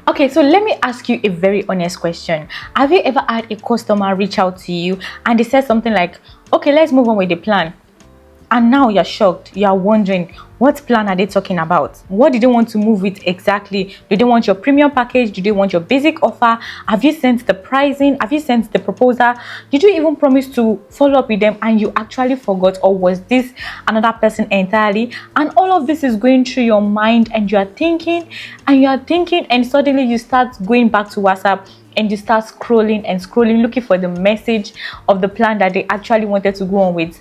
Okay, so let me ask you a very honest question. Have you ever had a customer reach out to you and they said something like, okay, let's move on with the plan? And now you're shocked. You're wondering, what plan are they talking about? What do they want to move with exactly? Do they want your premium package? Do they want your basic offer? Have you sent the pricing? Have you sent the proposal? Did you even promise to follow up with them and you actually forgot? Or was this another person entirely? And all of this is going through your mind and you are thinking and suddenly you start going back to WhatsApp and you start scrolling and scrolling, looking for the message of the plan that they actually wanted to go on with.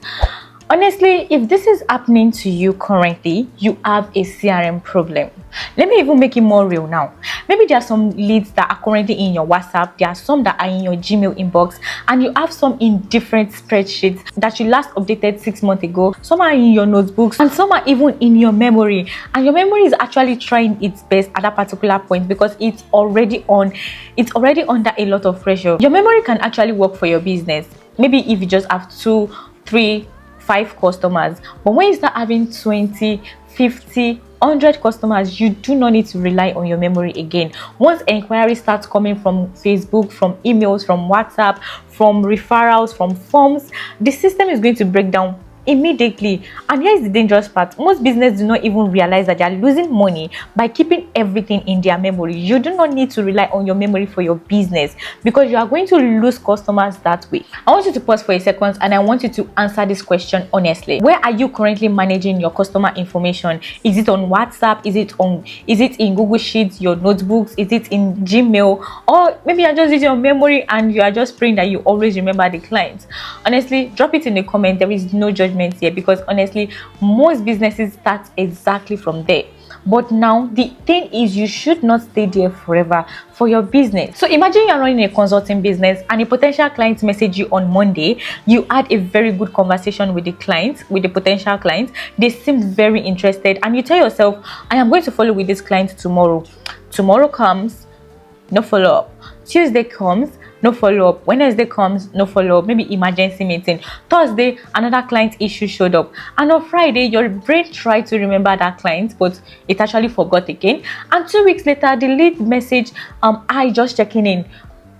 Honestly, if this is happening to you currently, you have a CRM problem. Let me even make it more real now. Maybe there are some leads that are currently in your WhatsApp, there are some that are in your Gmail inbox, and you have some in different spreadsheets that you last updated 6 months ago. Some are in your notebooks and some are even in your memory. And your memory is actually trying its best at that particular point because it's already under a lot of pressure. Your memory can actually work for your business. Maybe if you just have 2, 3, 5 customers, but when you start having 20, 50, 100 customers, you do not need to rely on your memory again. Once inquiries start coming from Facebook, from emails, from WhatsApp, from referrals, from forms, the system is going to break down immediately. And here is the dangerous part. Most businesses do not even realize that they are losing money by keeping everything in their memory. You do not need to rely on your memory for your business because you are going to lose customers that way. I want you to pause for a second and I want you to answer this question honestly. Where are you currently managing your customer information? Is it on WhatsApp? Is it in Google Sheets, your notebooks? Is it in Gmail? Or maybe you're just using your memory and you are just praying that you always remember the clients. Honestly, drop it in the comment. There is no judgment here because honestly most businesses start exactly from there. But now the thing is, you should not stay there forever for your business. So imagine you're running a consulting business and a potential client message you on Monday. You had a very good conversation with the potential client. They seemed very interested and you tell yourself, I am going to follow with this client tomorrow. Tomorrow comes, no follow-up. Tuesday comes, no follow-up. Wednesday comes, no follow-up. Maybe emergency meeting. Thursday, another client issue showed up. And on Friday, your brain tried to remember that client, but it actually forgot again. And 2 weeks later, the lead message, I just checking in.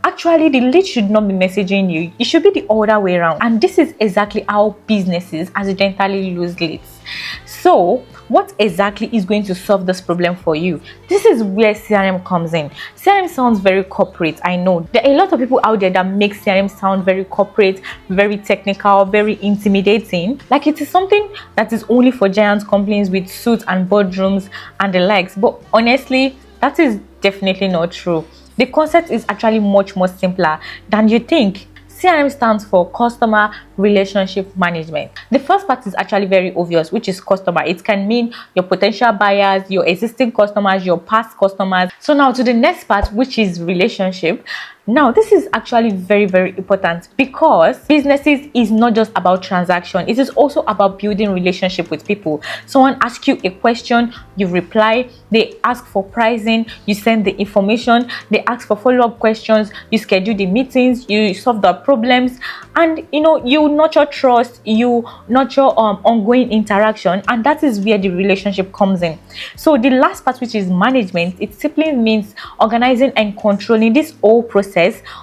Actually, the lead should not be messaging you. It should be the other way around. And this is exactly how businesses accidentally lose leads. So, what exactly is going to solve this problem for you? This is where CRM comes in. CRM sounds very corporate, I know. There are a lot of people out there that make CRM sound very corporate, very technical, very intimidating. Like it is something that is only for giant companies with suits and boardrooms and the likes. But honestly, that is definitely not true. The concept is actually much more simpler than you think. CRM stands for Customer Relationship Management. The first part is actually very obvious, which is customer. It can mean your potential buyers, your existing customers, your past customers. So now to the next part, which is relationship. Now, this is actually very, very important because businesses is not just about transaction. It is also about building relationship with people. Someone asks you a question, you reply. They ask for pricing, you send the information. They ask for follow-up questions, you schedule the meetings, you solve the problems, and you nurture trust, you nurture ongoing interaction, and that is where the relationship comes in. So the last part, which is management, it simply means organizing and controlling this whole process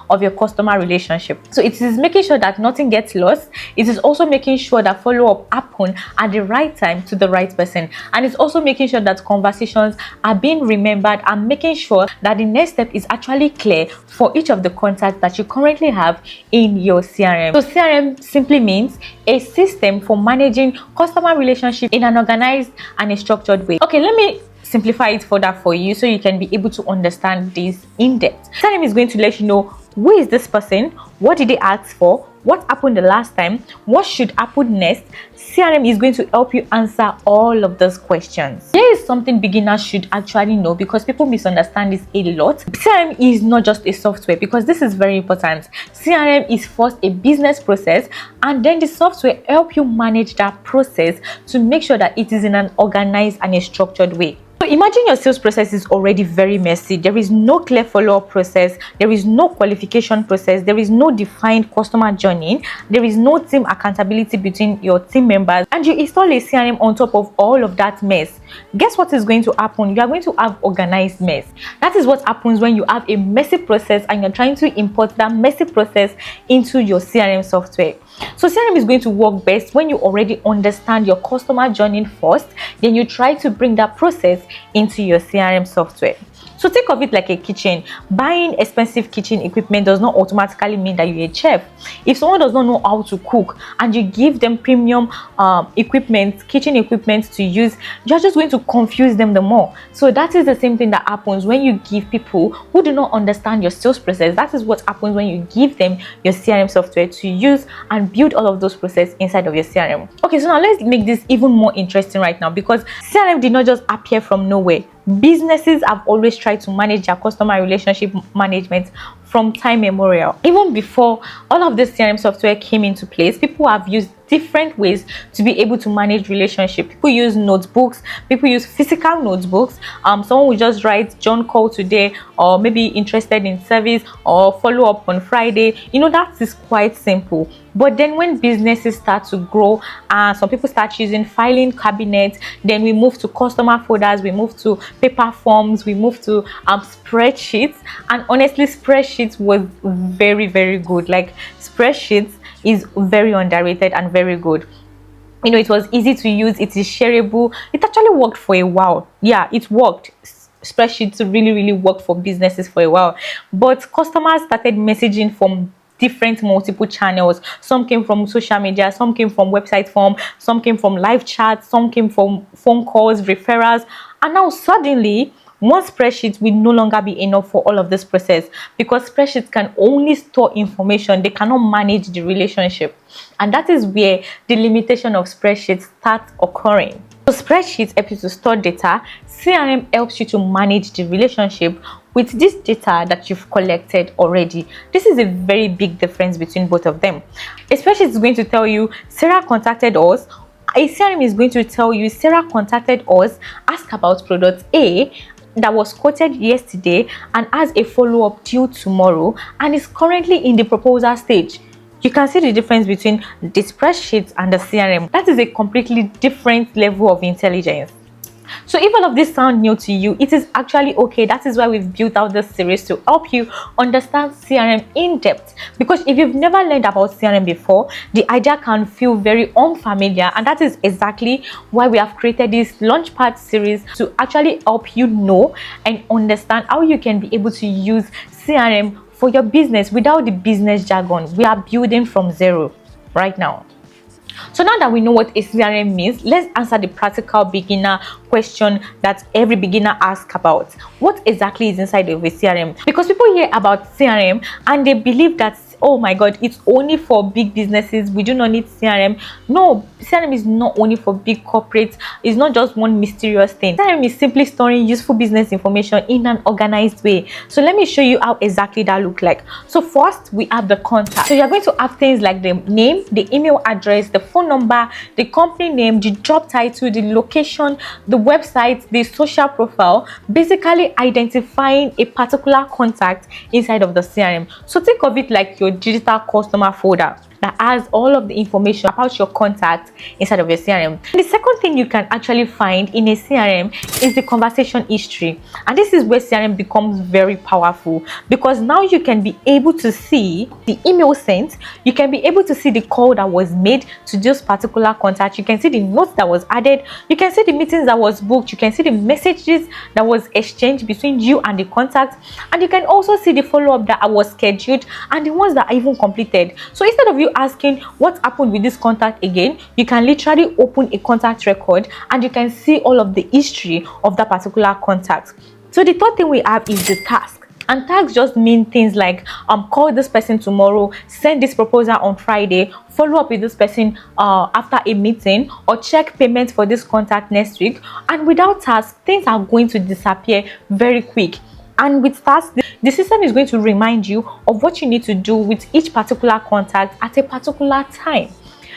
of your customer relationship. So it is making sure that nothing gets lost. It is also making sure that follow-up happen at the right time to the right person, and it's also making sure that conversations are being remembered and making sure that the next step is actually clear for each of the contacts that you currently have in your CRM. So CRM simply means a system for managing customer relationship in an organized and a structured way. Okay, let me simplify it further for you so you can be able to understand this in depth. CRM is going to let you know who is this person, what did they ask for, what happened the last time, what should happen next. CRM is going to help you answer all of those questions. Here is something beginners should actually know because people misunderstand this a lot. CRM is not just a software, because this is very important. CRM is first a business process, and then the software help you manage that process to make sure that it is in an organized and a structured way. So imagine your sales process is already very messy. There is no clear follow-up process, there is no qualification process, there is no defined customer journey, there is no team accountability between your team members, and you install a CRM on top of all of that mess. Guess what is going to happen? You are going to have organized mess. That is what happens when you have a messy process and you're trying to import that messy process into your CRM software. So CRM is going to work best when you already understand your customer journey first, then you try to bring that process into your CRM software. So think of it like a kitchen. Buying expensive kitchen equipment does not automatically mean that you're a chef. If someone does not know how to cook and you give them premium kitchen equipment to use, you're just going to confuse them the more. So that is the same thing that happens when you give people who do not understand your sales process. That is what happens when you give them your CRM software to use and build all of those processes inside of your CRM. Okay, so now let's make this even more interesting right now, because CRM did not just appear from nowhere. Businesses have always tried to manage their customer relationship management from time immemorial. Even before all of this CRM software came into place, people have used different ways to be able to manage relationship. People use notebooks, people use physical notebooks. Someone will just write John called today, or maybe interested in service, or follow up on Friday. That is quite simple. But then when businesses start to grow, some people start using filing cabinets, then we move to customer folders, we move to paper forms, we move to spreadsheets. And honestly, spreadsheets was very, very good. Like, spreadsheets is very underrated and very good. It was easy to use, it is shareable. It actually worked for a while. Yeah, it worked. Spreadsheets really worked for businesses for a while. But customers started messaging from different multiple channels. Some came from social media, some came from website form, some came from live chat, some came from phone calls, referrals. And now suddenly, one spreadsheet will no longer be enough for all of this process, because spreadsheets can only store information. They cannot manage the relationship. And that is where the limitation of spreadsheets starts occurring. So spreadsheets help you to store data. CRM helps you to manage the relationship with this data that you've collected already. This is a very big difference between both of them. A spreadsheet is going to tell you, Sarah contacted us. A CRM is going to tell you, Sarah contacted us, ask about product A that was quoted yesterday and has a follow-up due tomorrow and is currently in the proposal stage. You can see the difference between the spreadsheet and the CRM. That is a completely different level of intelligence. So if all of this sound new to you, it is actually okay. That is why we've built out this series, to help you understand CRM in depth. Because if you've never learned about CRM before, the idea can feel very unfamiliar, and that is exactly why we have created this Launchpad series, to actually help you know and understand how you can be able to use CRM for your business without the business jargon. We are building from zero right now. So now that we know what a CRM means, let's answer the practical beginner question that every beginner asks about. What exactly is inside of a CRM? Because people hear about CRM and they believe that, oh my God, it's only for big businesses. We do not need CRM. No, CRM is not only for big corporates. It's not just one mysterious thing. CRM is simply storing useful business information in an organized way. So let me show you how exactly that looks like. So first, we have the contact. So you're going to have things like the name, the email address, the phone number, the company name, the job title, the location, the website, the social profile, basically identifying a particular contact inside of the CRM. So think of it like your digital customer folder that has all of the information about your contact inside of your CRM. And the second thing you can actually find in a CRM is the conversation history. And this is where CRM becomes very powerful, because now you can be able to see the email sent, you can be able to see the call that was made to this particular contact, you can see the notes that was added, you can see the meetings that was booked, you can see the messages that was exchanged between you and the contact, and you can also see the follow-up that was scheduled and the ones that are even completed. So instead of you asking what happened with this contact again, you can literally open a contact record and you can see all of the history of that particular contact. So the third thing we have is the task. And tasks just mean things like call this person tomorrow, send this proposal on Friday, follow up with this person after a meeting, or check payment for this contact next week. And without tasks, things are going to disappear very quick. And with tasks, the system is going to remind you of what you need to do with each particular contact at a particular time.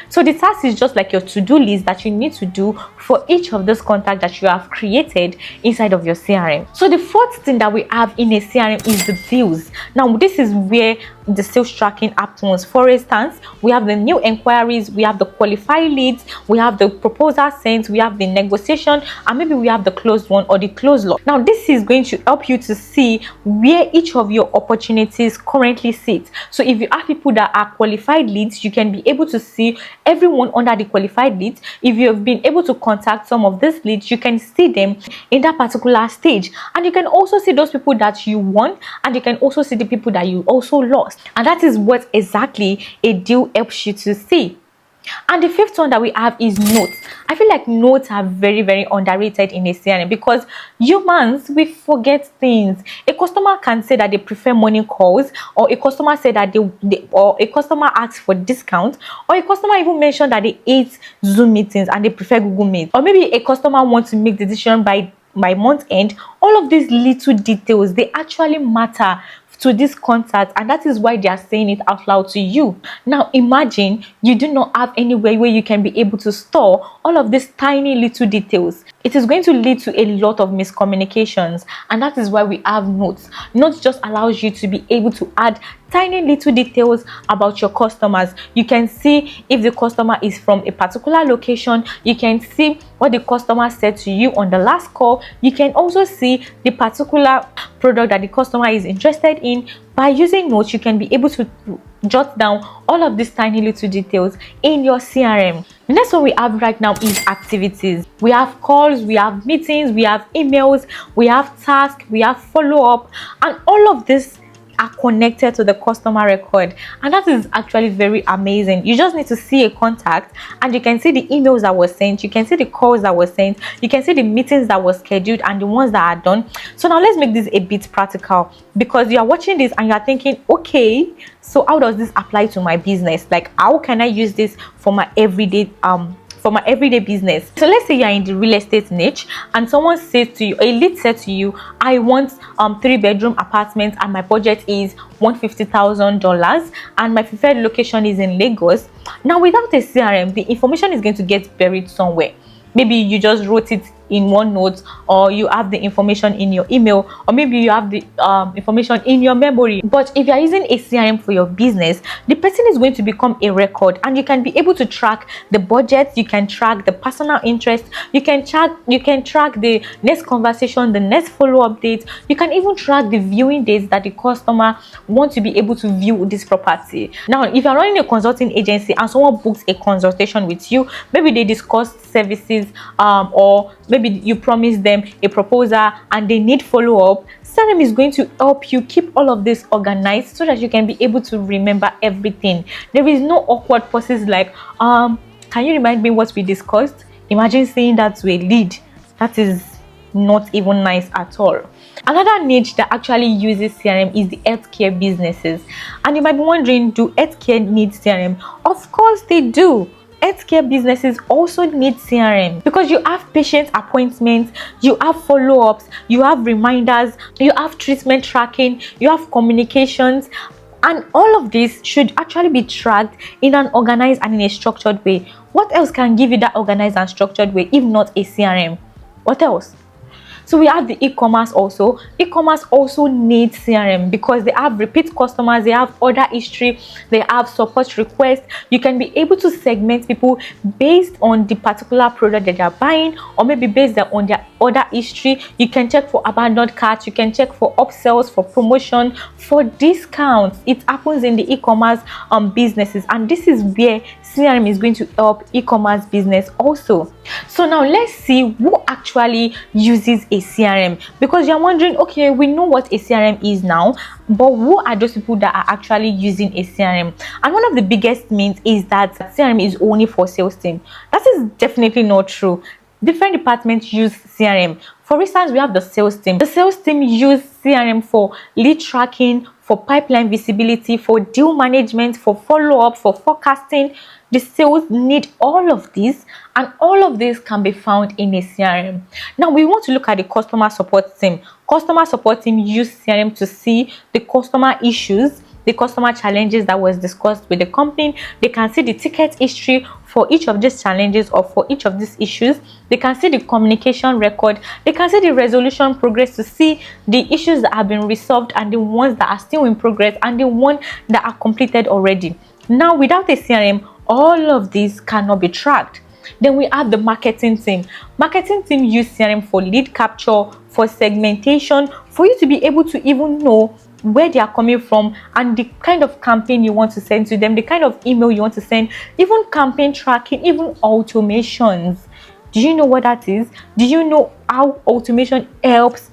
So the task is just like your to-do list that you need to do for each of those contacts that you have created inside of your CRM. So the fourth thing that we have in a CRM is the views. Now this is where the sales tracking happens. For instance, we have the new inquiries, we have the qualified leads, we have the proposal sent, we have the negotiation, and maybe we have the closed one or the closed lot. Now this is going to help you to see where each of your opportunities currently sit. So if you have people that are qualified leads, you can be able to see everyone under the qualified leads. If you have been able to contact some of these leads, you can see them in that particular stage, and you can also see those people that you won, and you can also see the people that you also lost. And that is what exactly a deal helps you to see. And the fifth one that we have is notes. I feel like notes are very, very underrated in a CRM because humans, we forget things. A customer can say that they prefer morning calls, or a customer said that or a customer asks for discount, or a customer even mentioned that they hate Zoom meetings and they prefer Google Meet, or maybe a customer wants to make the decision by month end. All of these little details, they actually matter to this contact, and that is why they are saying it out loud to you. Now imagine you do not have anywhere where you can be able to store all of these tiny little details. It is going to lead to a lot of miscommunications, and that is why we have notes. Notes just allows you to be able to add tiny little details about your customers. You can see if the customer is from a particular location. You can see what the customer said to you on the last call. You can also see the particular product that the customer is interested in. By using notes, you can be able to jot down all of these tiny little details in your CRM. The next one we have right now is activities. We have calls, we have meetings, we have emails, we have tasks, we have follow-up, and all of this are connected to the customer record, and that is actually very amazing. You just need to see a contact and you can see the emails that were sent, you can see the calls that were sent, you can see the meetings that were scheduled and the ones that are done. So now let's make this a bit practical, because you are watching this and you are thinking, okay, so how does this apply to my business? Like, how can I use this for my everyday business? So let's say you're in the real estate niche and someone says to you, a lead said to you, I want 3-bedroom apartment and my budget is $150,000 and my preferred location is in Lagos. Now without a CRM, the information is going to get buried somewhere. Maybe you just wrote it in one note, or you have the information in your email, or maybe you have the information in your memory. But if you are using a CRM for your business, the person is going to become a record, and you can be able to track the budget, you can track the personal interest, you can track the next conversation, the next follow-up date, you can even track the viewing dates that the customer wants to be able to view this property. Now if you're running a consulting agency and someone books a consultation with you, maybe they discuss services, or maybe you promise them a proposal and they need follow-up, CRM is going to help you keep all of this organized so that you can be able to remember everything. There is no awkward pauses like, can you remind me what we discussed? Imagine saying that to a lead. That is not even nice at all. Another niche that actually uses CRM is the healthcare businesses. And you might be wondering, do healthcare need CRM? Of course they do. Healthcare businesses also need CRM because you have patient appointments, you have follow-ups, you have reminders, you have treatment tracking, you have communications, and all of this should actually be tracked in an organized and in a structured way. What else can give you that organized and structured way if not a CRM? What else? So we have the e-commerce also. E-commerce also needs CRM because they have repeat customers, they have order history, they have support requests. You can be able to segment people based on the particular product that they are buying, or maybe based on their order history. You can check for abandoned carts, you can check for upsells, for promotion, for discounts. It happens in the e-commerce businesses, and this is where CRM is going to help e-commerce business also. So now let's see who actually uses a CRM, because you're wondering, okay, we know what a CRM is now, but who are those people that are actually using a CRM? And one of the biggest myths is that CRM is only for sales team. That is definitely not true. Different departments use CRM. For instance, we have the sales team. The sales team use CRM for lead tracking, for pipeline visibility, for deal management, for follow-up, for forecasting. The sales need all of this, and all of this can be found in a CRM. Now we want to look at the customer support team. Customer support team use CRM to see the customer issues, the customer challenges that was discussed with the company. They can see the ticket history for each of these challenges or for each of these issues. They can see the communication record. They can see the resolution progress to see the issues that have been resolved and the ones that are still in progress and the ones that are completed already. Now, without a CRM, all of these cannot be tracked. Then we have the marketing team. Marketing team use CRM for lead capture, for segmentation, for you to be able to even know where they are coming from and the kind of campaign you want to send to them, the kind of email you want to send, even campaign tracking, even automations. Do you know what that is? Do you know how automation helps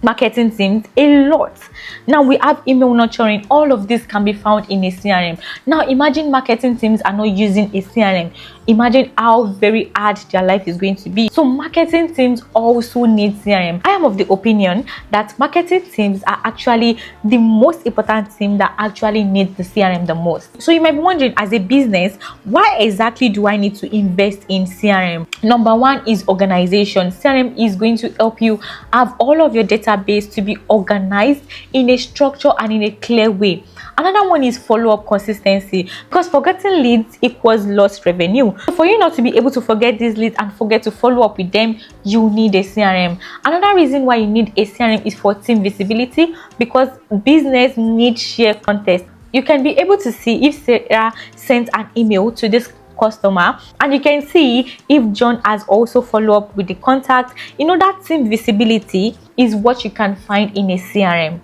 marketing teams? A lot. Now we have email nurturing. All of this can be found in a CRM. Now imagine marketing teams are not using a CRM. Imagine how very hard their life is going to be. So marketing teams also need CRM. I am of the opinion that marketing teams are actually the most important team that actually needs the CRM the most. So you might be wondering, as a business, why exactly do I need to invest in CRM? Number one is organization. CRM is going to help you have all of your database to be organized in a structure and in a clear way. Another one is follow-up consistency, because forgetting leads equals lost revenue. So for you not to be able to forget these leads and forget to follow up with them, you need a CRM. Another reason why you need a CRM is for team visibility, because business needs share context. You can be able to see if Sarah sent an email to this customer, and you can see if John has also followed up with the contact. That team visibility is what you can find in a CRM.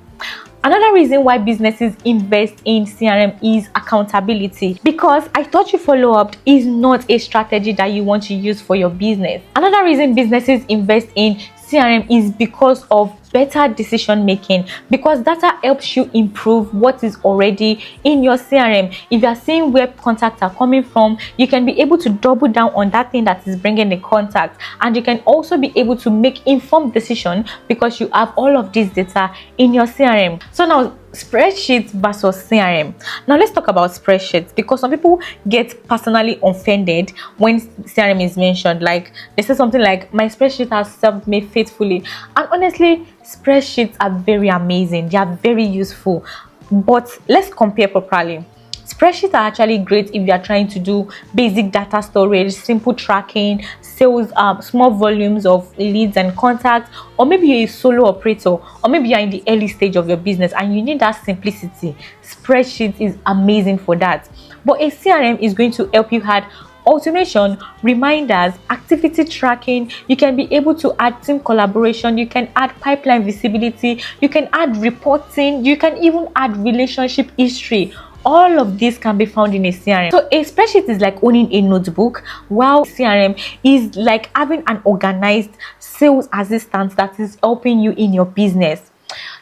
Another reason why businesses invest in CRM is accountability, because I thought you follow up is not a strategy that you want to use for your business. Another reason businesses invest in CRM is because of better decision making, because data helps you improve what is already in your CRM. If you are seeing where contacts are coming from, you can be able to double down on that thing that is bringing the contact, and you can also be able to make informed decision because you have all of this data in your CRM. So now, spreadsheets versus CRM. Now let's talk about spreadsheets, because some people get personally offended when CRM is mentioned. Like, they say something like, my spreadsheet has served me faithfully. And honestly, spreadsheets are very amazing. They are very useful. But let's compare properly. Spreadsheets are actually great if you are trying to do basic data storage, simple tracking, sales, small volumes of leads and contacts, or maybe you're a solo operator, or maybe you're in the early stage of your business and you need that simplicity. Spreadsheets is amazing for that. But a CRM is going to help you add automation, reminders, activity tracking. You can be able to add team collaboration. You can add pipeline visibility. You can add reporting. You can even add relationship history. All of this can be found in a CRM. So a spreadsheet is like owning a notebook, while CRM is like having an organized sales assistant that is helping you in your business.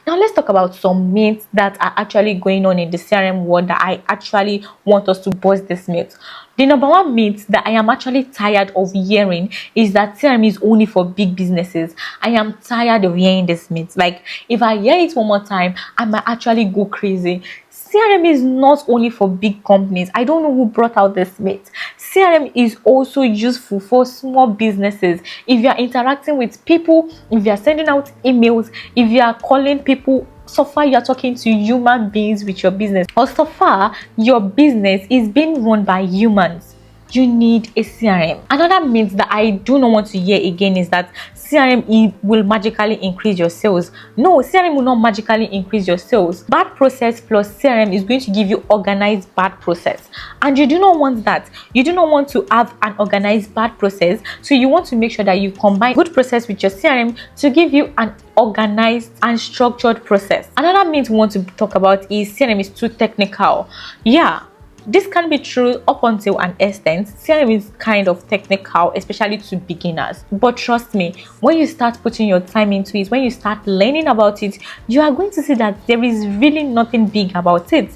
Now let's talk about some myths that are actually going on in the CRM world that I actually want us to bust this myth. The number one myth that I am actually tired of hearing is that CRM is only for big businesses. I am tired of hearing this myth. Like, if I hear it one more time, I might actually go crazy. CRM is not only for big companies. I don't know who brought out this myth. CRM is also useful for small businesses. If you are interacting with people, if you are sending out emails, if you are calling people, so far you are talking to human beings with your business, or so far your business is being run by humans, you need a CRM. Another myth that I do not want to hear again is that CRM will magically increase your sales. No, CRM will not magically increase your sales. Bad process plus CRM is going to give you organized bad process, and you do not want that. You do not want to have an organized bad process, so you want to make sure that you combine good process with your CRM to give you an organized and structured process. Another myth we want to talk about is CRM is too technical. Yeah, this can be true up until an extent. CRM is kind of technical, especially to beginners. But trust me, when you start putting your time into it, when you start learning about it, you are going to see that there is really nothing big about it.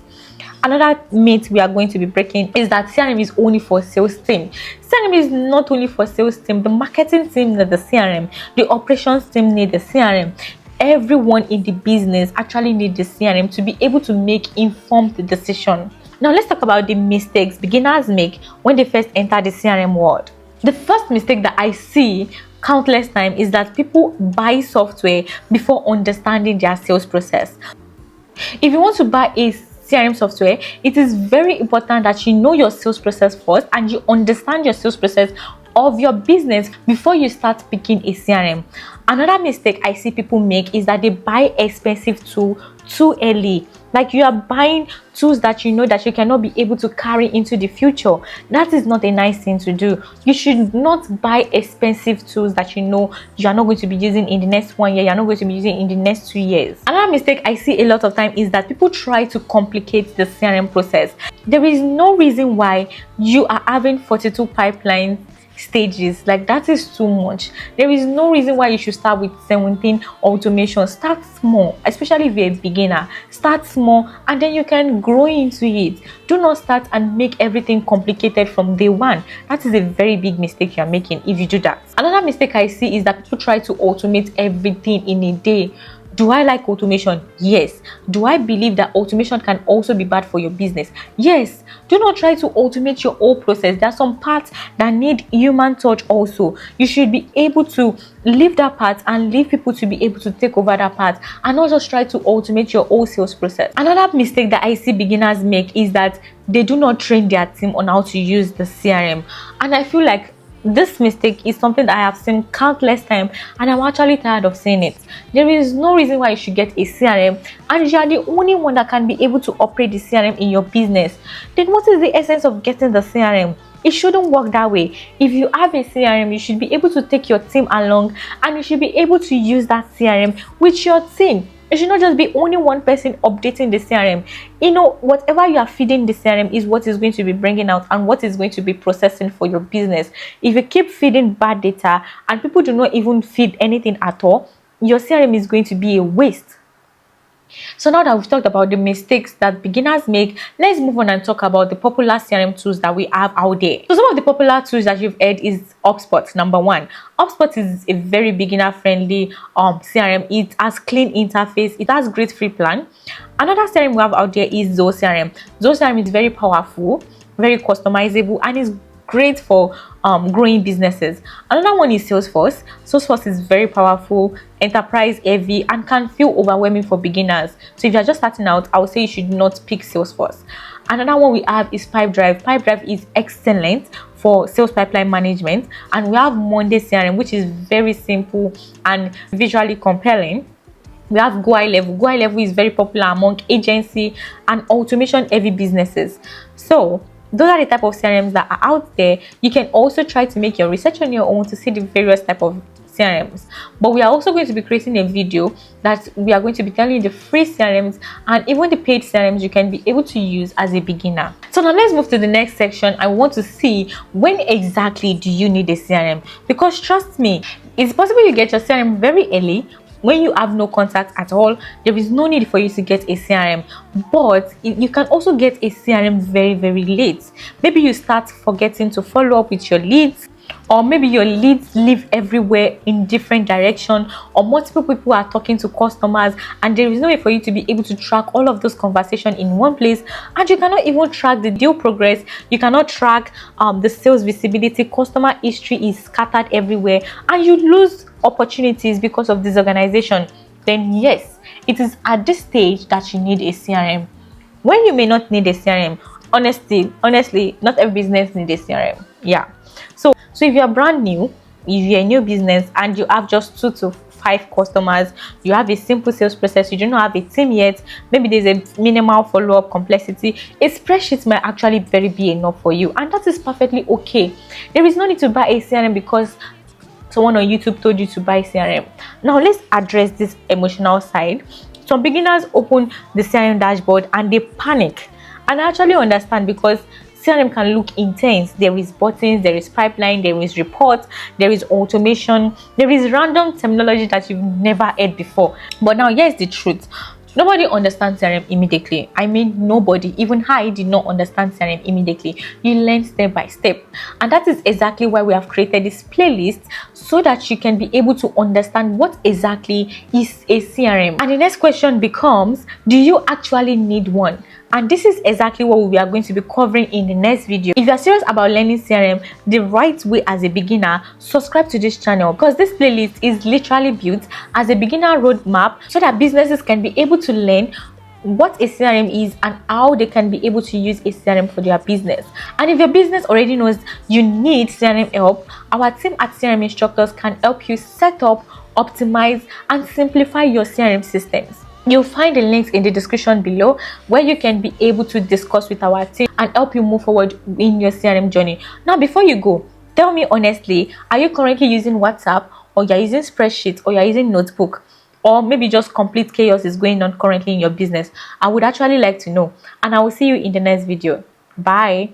Another myth we are going to be breaking is that CRM is only for sales team. CRM is not only for sales team. The marketing team needs the CRM. The operations team needs the CRM. Everyone in the business actually needs the CRM to be able to make informed decisions. Now let's talk about the mistakes beginners make when they first enter the CRM world. The first mistake that I see countless times is that people buy software before understanding their sales process. If you want to buy a CRM software, it is very important that you know your sales process first and you understand your sales process of your business before you start picking a CRM. Another mistake I see people make is that they buy expensive tool too early. Like, you are buying tools that you know that you cannot be able to carry into the future. That is not a nice thing to do. You should not buy expensive tools that you know you are not going to be using in the next 1 year, you're not going to be using in the next 2 years. Another mistake I see a lot of time is that people try to complicate the CRM process. There is no reason why you are having 42 pipelines stages. Like, that is too much. There is no reason why you should start with 17 automation. Start small, especially if you're a beginner. Start small and then you can grow into it. Do not start and make everything complicated from day one. That is a very big mistake you're making if you do that. Another mistake I see is that people try to automate everything in a day. Do I like automation? Yes. Do I believe that automation can also be bad for your business? Yes. Do not try to automate your whole process. There are some parts that need human touch also. You should be able to leave that part and leave people to be able to take over that part, and not just try to automate your whole sales process. Another mistake that I see beginners make is that they do not train their team on how to use the CRM. And I feel like this mistake is something that I have seen countless times, and I'm actually tired of seeing it. There is no reason why you should get a CRM and you are the only one that can be able to operate the CRM in your business. Then what is the essence of getting the CRM? It shouldn't work that way. If you have a CRM, you should be able to take your team along, and you should be able to use that CRM with your team. It should not just be only one person updating the CRM. You know, whatever you are feeding the CRM is what is going to be bringing out and what is going to be processing for your business. If you keep feeding bad data and people do not even feed anything at all, your CRM is going to be a waste. So now that we've talked about the mistakes that beginners make, let's move on and talk about the popular CRM tools that we have out there. So some of the popular tools that you've heard is HubSpot. Number one, HubSpot is a very beginner-friendly CRM. It has clean interface. It has great free plan. Another CRM we have out there is Zoho CRM. Zoho CRM is very powerful, very customizable, and is great for growing businesses. Another one is Salesforce. Salesforce is very powerful, enterprise heavy, and can feel overwhelming for beginners. So if you're just starting out, I would say you should not pick Salesforce. Another one we have is Pipedrive. Pipedrive is excellent for sales pipeline management. And we have Monday CRM, which is very simple and visually compelling. We have GoHighLevel. GoHighLevel is very popular among agency and automation heavy businesses. So those are the type of CRMs that are out there. You can also try to make your research on your own to see the various type of CRMs. But we are also going to be creating a video that we are going to be telling you the free CRMs and even the paid CRMs you can be able to use as a beginner. So now let's move to the next section. I want to see, when exactly do you need a CRM? Because trust me, it's possible you get your CRM very early. When you have no contact at all, there is no need for you to get a CRM. But you can also get a CRM very, very late. Maybe you start forgetting to follow up with your leads, or maybe your leads live everywhere in different direction, or multiple people are talking to customers and there is no way for you to be able to track all of those conversations in one place, and you cannot even track the deal progress. You cannot track the sales visibility. Customer history is scattered everywhere and you lose opportunities because of disorganization. Then yes, it is at this stage that you need a CRM. When you may not need a CRM, honestly, not every business needs a CRM. Yeah. So if you're brand new, if you're a new business and you have just 2 to 5 customers, you have a simple sales process, you do not have a team yet, maybe there's a minimal follow-up complexity, a spreadsheet might actually be enough for you, and that is perfectly okay. There is no need to buy a CRM because someone on YouTube told you to buy CRM. Now let's address this emotional side. Some beginners open the CRM dashboard and they panic, and I actually understand, because CRM can look intense. There is buttons, there is pipeline, there is reports, there is automation, there is random terminology that you've never heard before. But now here's the truth. Nobody understands CRM immediately. I mean, nobody. Even I did not understand CRM immediately. You learn step by step. And that is exactly why we have created this playlist, so that you can be able to understand what exactly is a CRM. And the next question becomes, do you actually need one? And this is exactly what we are going to be covering in the next video. If you are serious about learning CRM the right way as a beginner, subscribe to this channel, because this playlist is literally built as a beginner roadmap so that businesses can be able to learn what a CRM is and how they can be able to use a CRM for their business. And if your business already knows you need CRM help, our team at CRM Instructors can help you set up, optimize, and simplify your CRM systems. You'll find the links in the description below where you can be able to discuss with our team and help you move forward in your CRM journey. Now, before you go, tell me honestly, are you currently using WhatsApp, or you're using Spreadsheets, or you're using Notebook? Or maybe just complete chaos is going on currently in your business? I would actually like to know. And I will see you in the next video. Bye.